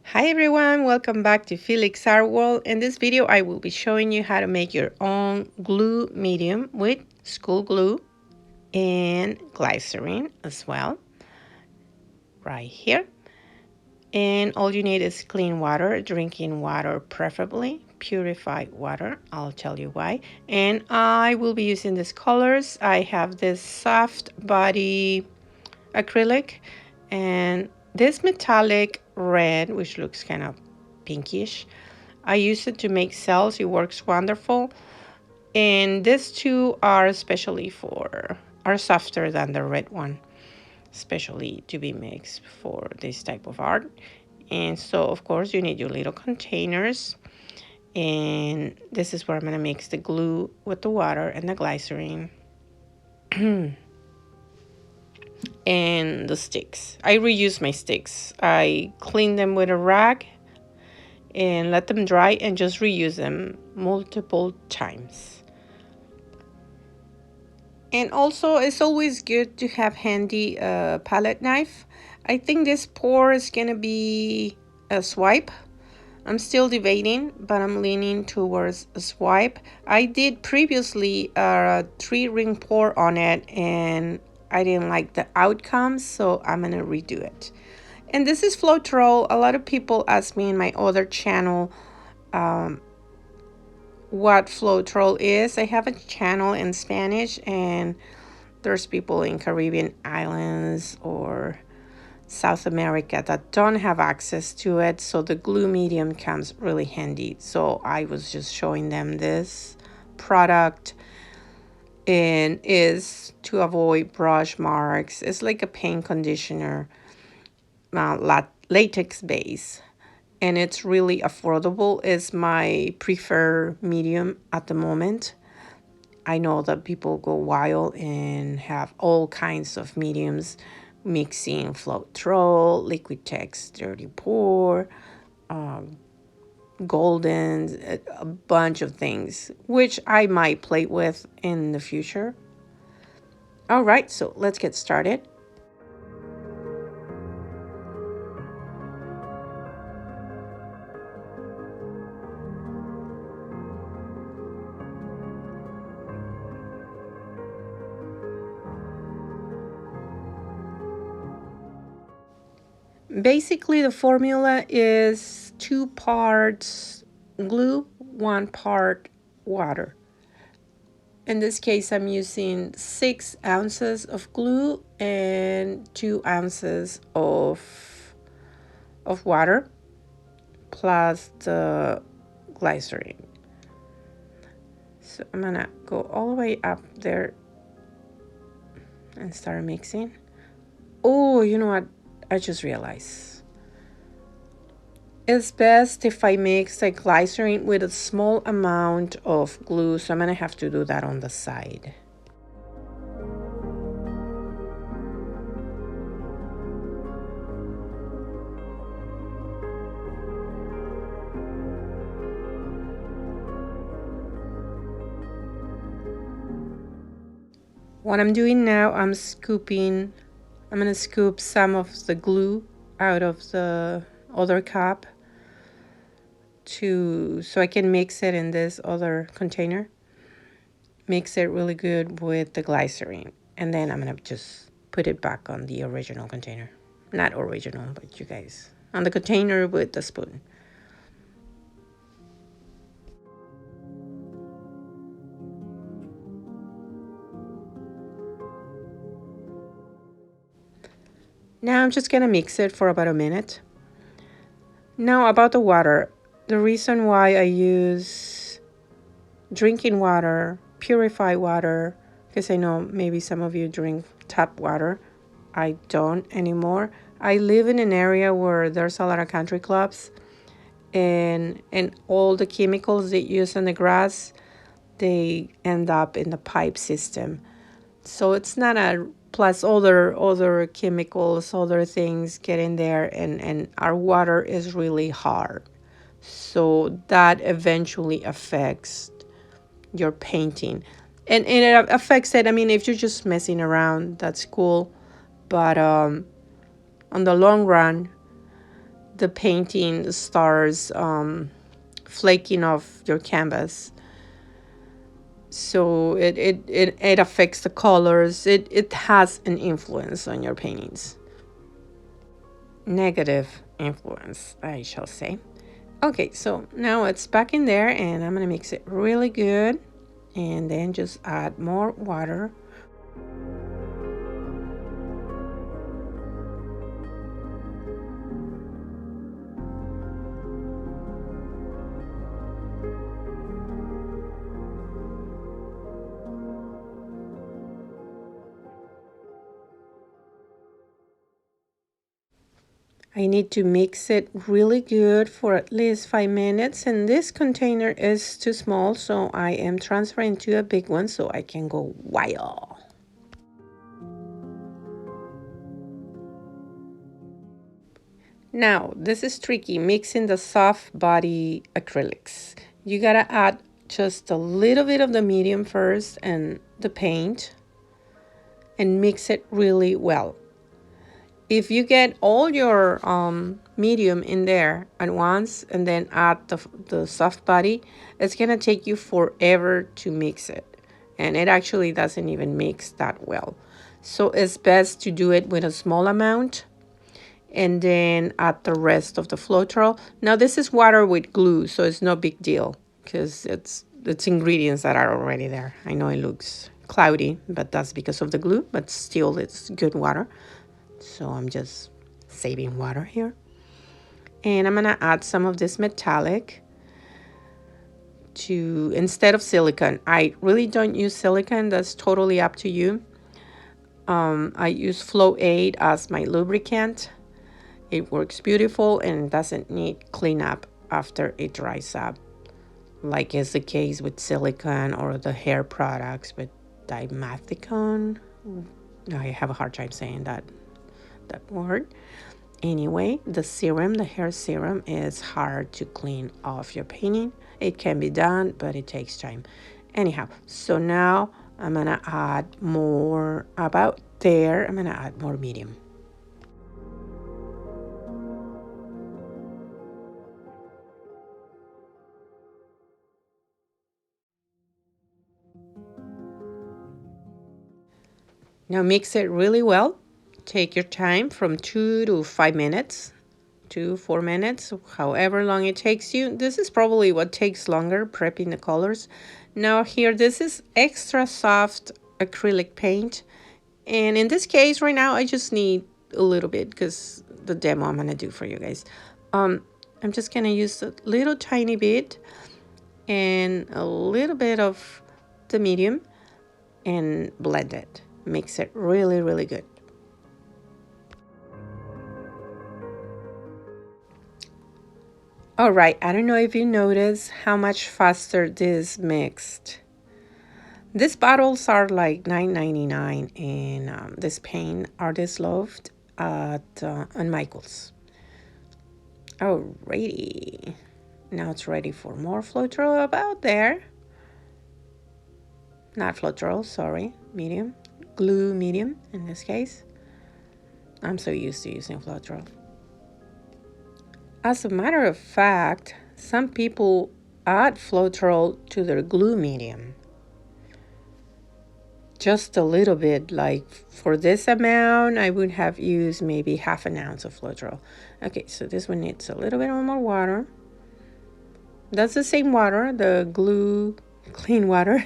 Hi everyone, welcome back to Felix Art World. In this video, I will be showing you how to make your own glue medium with school glue and glycerine as well, right here. And all you need is clean water, drinking water preferably, purified water. I'll tell you why. And I will be using these colors. I have this soft body acrylic and this metallic red, which looks kind of pinkish. I use it to make cells. It works wonderful. And these two are are softer than the red one, especially to be mixed for this type of art. And so, of course, you need your little containers. And this is where I'm going to mix the glue with the water and the glycerine. And the sticks. I reuse my sticks. I clean them with a rag and let them dry and just reuse them multiple times. And also, it's always good to have handy a palette knife. I think this pour is gonna be a swipe. I'm still debating, but I'm leaning towards a swipe. I did previously a 3-ring pour on it and I didn't like the outcome, so I'm gonna redo it. And this is Floetrol. A lot of people ask me in my other channel what Floetrol is. I have a channel in Spanish, and there's people in Caribbean islands or South America that don't have access to it, so the glue medium comes really handy. So I was just showing them this product, and is to avoid brush marks. It's like a paint conditioner, latex base, and it's really affordable. It's my preferred medium at the moment. I know that people go wild and have all kinds of mediums, mixing Floetrol, Liquitex Dirty Pour, Golden, a bunch of things, which I might play with in the future. All right, so let's get started. Basically, the formula is 2 parts glue, 1 part water. In this case, I'm using 6 ounces of glue and 2 ounces of water plus the glycerine. So I'm gonna go all the way up there and start mixing. Oh, you know what? I just realized. It's best if I mix the glycerine with a small amount of glue, so I'm gonna have to do that on the side. What I'm doing now, I'm gonna scoop some of the glue out of the other cup so I can mix it in this other container. Mix it really good with the glycerine, and then I'm gonna just put it back on the original container. Not original, but you guys, on the container with the spoon. Now I'm just gonna mix it for about a minute. Now about the water. The reason why I use drinking water, purified water, because I know maybe some of you drink tap water. I don't anymore. I live in an area where there's a lot of country clubs, and all the chemicals they use in the grass, they end up in the pipe system. So it's not a plus other chemicals, other things get in there, and our water is really hard. So that eventually affects your painting. And it affects it. I mean, if you're just messing around, that's cool. But on the long run, the painting starts flaking off your canvas. So it affects the colors. It has an influence on your paintings. Negative influence, I shall say. Okay, so now it's back in there and I'm gonna mix it really good and then just add more water. I need to mix it really good for at least 5 minutes, and this container is too small, so I am transferring to a big one so I can go wild. Now, this is tricky, mixing the soft body acrylics. You gotta add just a little bit of the medium first and the paint and mix it really well. If you get all your medium in there at once and then add the soft body, it's gonna take you forever to mix it. And it actually doesn't even mix that well. So it's best to do it with a small amount and then add the rest of the Floetrol. Now this is water with glue, so it's no big deal because it's ingredients that are already there. I know it looks cloudy, but that's because of the glue, but still it's good water. So I'm just saving water here. And I'm gonna add some of this metallic to, instead of silicone. I really don't use silicone, that's totally up to you. I use Flow Aid as my lubricant. It works beautiful and doesn't need cleanup after it dries up, like is the case with silicone or the hair products with dimethicone. I have a hard time saying that word. Anyway, the serum, the hair serum, is hard to clean off your painting. It can be done, but it takes time. Anyhow, so now I'm gonna add more, about there, I'm gonna add more medium. Now mix it really well. Take your time from 2 to 5 minutes, 2, 4 minutes, however long it takes you. This is probably what takes longer, prepping the colors. Now here, this is extra soft acrylic paint. And in this case, right now, I just need a little bit because the demo I'm gonna do for you guys. I'm just gonna use a little tiny bit and a little bit of the medium and blend it. Mix it really, really good. All right, I don't know if you notice how much faster this mixed. These bottles are like $9.99 and this paint artist loved at on Michael's. Alrighty, now it's ready for more Floetrol about there. Not Floetrol, sorry, medium, glue medium in this case. I'm so used to using Floetrol. As a matter of fact, some people add Floetrol to their glue medium. Just a little bit, like for this amount, I would have used maybe half an ounce of Floetrol. Okay, so this one needs a little bit more water. That's the same water, the glue clean water.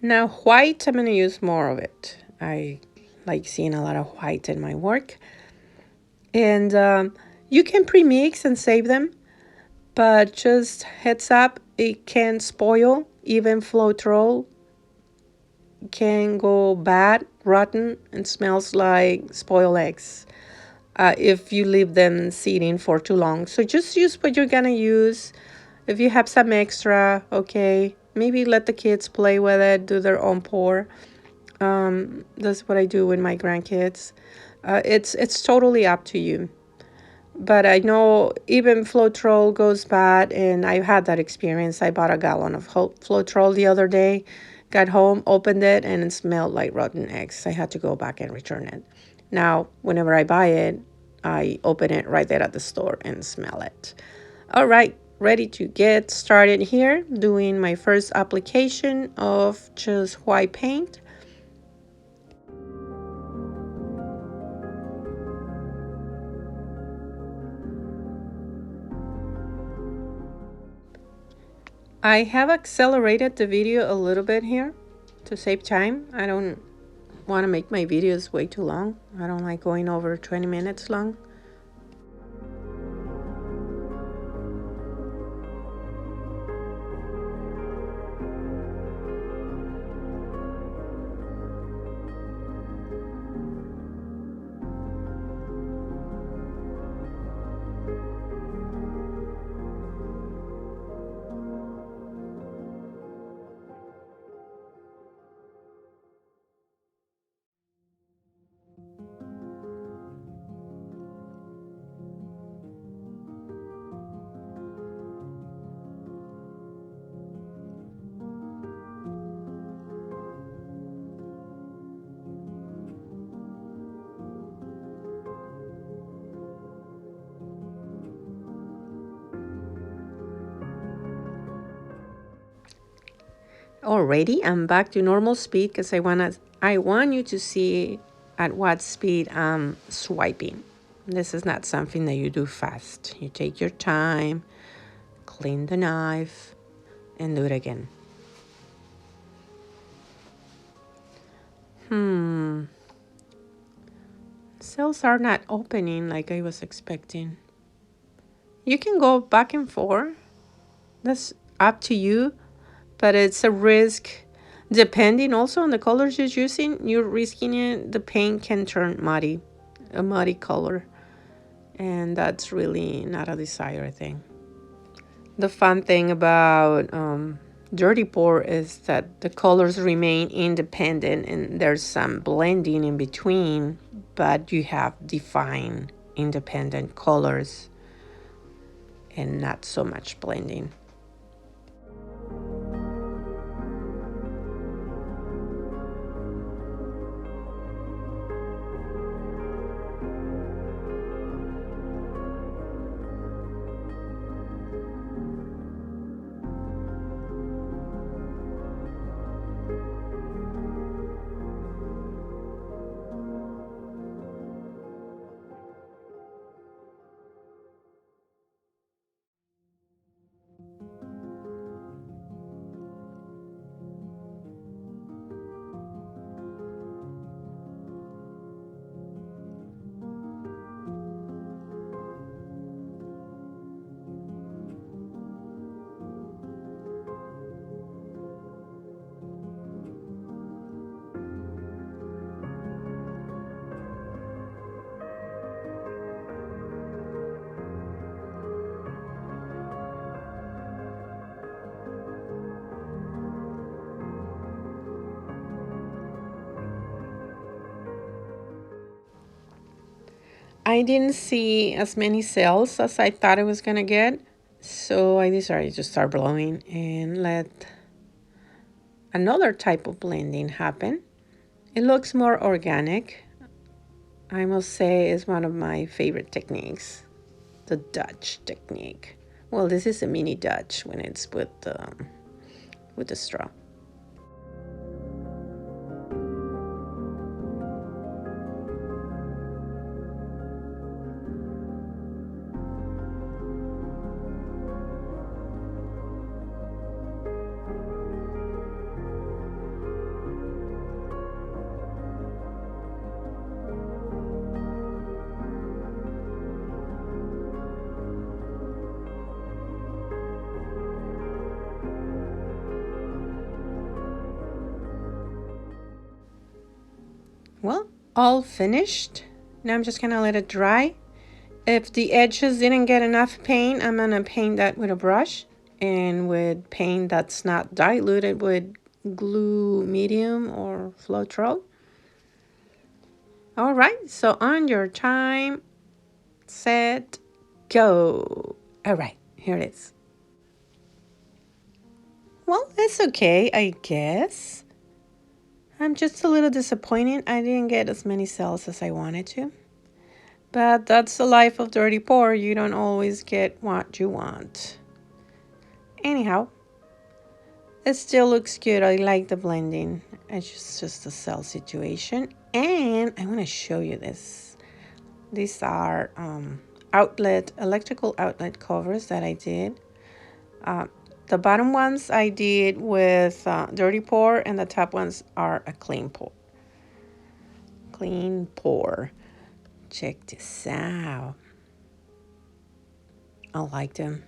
Now white, I'm going to use more of it. I like seeing a lot of white in my work. And you can pre-mix and save them, but just heads up, it can spoil. Even Floetrol can go bad, rotten, and smells like spoiled eggs if you leave them sitting for too long. So just use what you're gonna use. If you have some extra, okay, maybe let the kids play with it, do their own pour. That's what I do with my grandkids. It's totally up to you. But I know even Floetrol goes bad, and I've had that experience. I bought a gallon of Floetrol the other day, got home, opened it, and it smelled like rotten eggs. I had to go back and return it. Now, whenever I buy it, I open it right there at the store and smell it. All right, ready to get started here, doing my first application of just white paint. I have accelerated the video a little bit here to save time. I don't want to make my videos way too long. I don't like going over 20 minutes long. Already, I'm back to normal speed because I want you to see at what speed I'm swiping. This is not something that you do fast. You take your time, clean the knife, and do it again. Cells are not opening like I was expecting. You can go back and forth. That's up to you, but it's a risk. Depending also on the colors you're using, you're risking it. The paint can turn muddy, a muddy color, and that's really not a desired thing. The fun thing about dirty pour is that the colors remain independent and there's some blending in between, but you have defined independent colors and not so much blending. I didn't see as many cells as I thought I was gonna get, so I decided to start blowing and let another type of blending happen. It looks more organic. I must say it's one of my favorite techniques, the Dutch technique. Well, this is a mini Dutch when it's with the straw. Well, all finished. Now I'm just gonna let it dry. If the edges didn't get enough paint, I'm gonna paint that with a brush and with paint that's not diluted with glue medium or Floetrol. All right, so on your time, set, go. All right, here it is. Well, it's okay, I guess. I'm just a little disappointed I didn't get as many cells as I wanted to. But that's the life of dirty pour. You don't always get what you want. Anyhow, it still looks good. I like the blending. It's just a cell situation. And I want to show you this. These are electrical outlet covers that I did. The bottom ones I did with dirty pour, and the top ones are a clean pour. Clean pour. Check this out. I like them.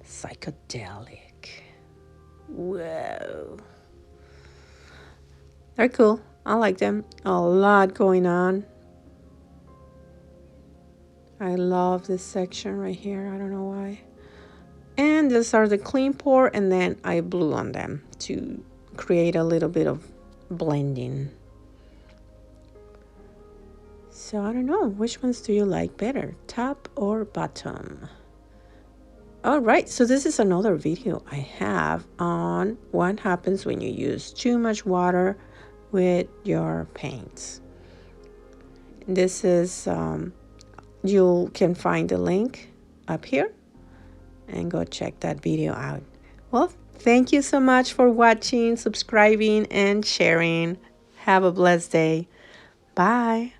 Psychedelic. Whoa. They're cool. I like them. A lot going on. I love this section right here. I don't know why. And these are the clean pour, and then I blew on them to create a little bit of blending. So I don't know, which ones do you like better, top or bottom? All right, so this is another video I have on what happens when you use too much water with your paints. This is, you can find the link up here and go check that video out. Well, thank you so much for watching, subscribing, and sharing. Have a blessed day. Bye.